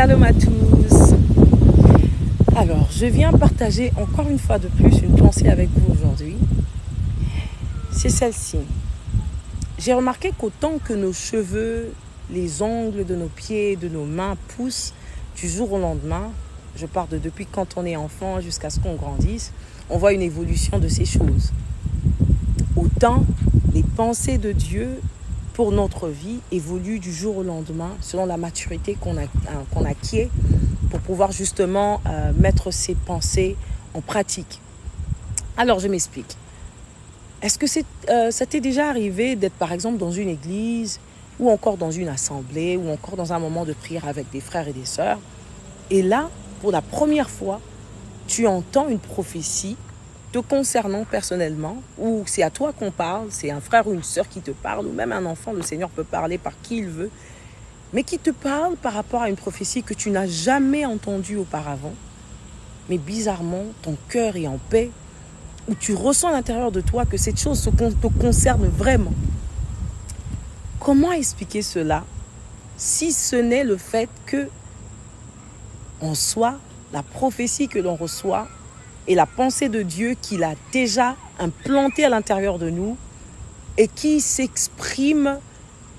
Shalom à tous. Alors, je viens partager encore une fois de plus une pensée avec vous aujourd'hui. C'est celle-ci. J'ai remarqué qu'autant que nos cheveux, les ongles de nos pieds, de nos mains poussent du jour au lendemain, je pars de depuis quand on est enfant jusqu'à ce qu'on grandisse, on voit une évolution de ces choses. Autant les pensées de Dieu pour notre vie évoluent du jour au lendemain selon la maturité qu'on acquiert pour pouvoir justement mettre ces pensées en pratique. Alors je m'explique. Est-ce que ça t'est déjà arrivé d'être par exemple dans une église ou encore dans une assemblée ou encore dans un moment de prière avec des frères et des sœurs et là, pour la première fois, tu entends une prophétie te concernant personnellement, ou c'est à toi qu'on parle, c'est un frère ou une sœur qui te parle, ou même un enfant, le Seigneur peut parler par qui il veut, mais qui te parle par rapport à une prophétie que tu n'as jamais entendue auparavant, mais bizarrement, ton cœur est en paix, ou tu ressens à l'intérieur de toi que cette chose te concerne vraiment. Comment expliquer cela, si ce n'est le fait que, en soi, la prophétie que l'on reçoit, et la pensée de Dieu qu'il a déjà implantée à l'intérieur de nous et qui s'exprime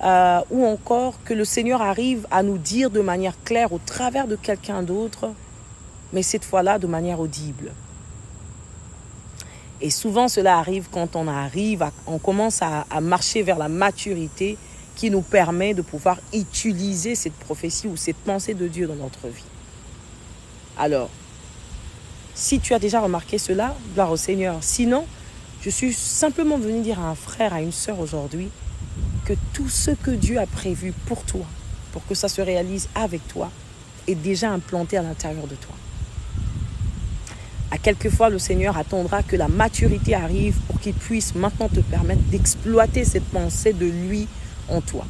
ou encore que le Seigneur arrive à nous dire de manière claire au travers de quelqu'un d'autre, mais cette fois-là de manière audible. Et souvent cela arrive quand on commence à marcher vers la maturité qui nous permet de pouvoir utiliser cette prophétie ou cette pensée de Dieu dans notre vie. Alors, si tu as déjà remarqué cela, gloire au Seigneur. Sinon, je suis simplement venu dire à un frère, à une sœur aujourd'hui, que tout ce que Dieu a prévu pour toi, pour que ça se réalise avec toi, est déjà implanté à l'intérieur de toi. À quelquefois, le Seigneur attendra que la maturité arrive pour qu'il puisse maintenant te permettre d'exploiter cette pensée de lui en toi.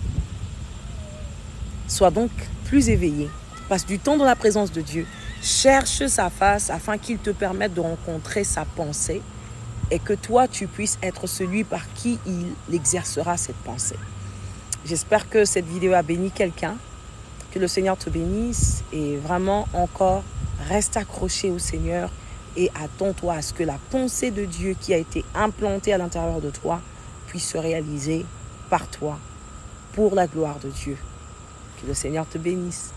Sois donc plus éveillé. Passe du temps dans la présence de Dieu. Cherche sa face afin qu'il te permette de rencontrer sa pensée et que toi, tu puisses être celui par qui il exercera cette pensée. J'espère que cette vidéo a béni quelqu'un, que le Seigneur te bénisse et vraiment encore reste accroché au Seigneur et attends-toi à ce que la pensée de Dieu qui a été implantée à l'intérieur de toi puisse se réaliser par toi pour la gloire de Dieu. Que le Seigneur te bénisse.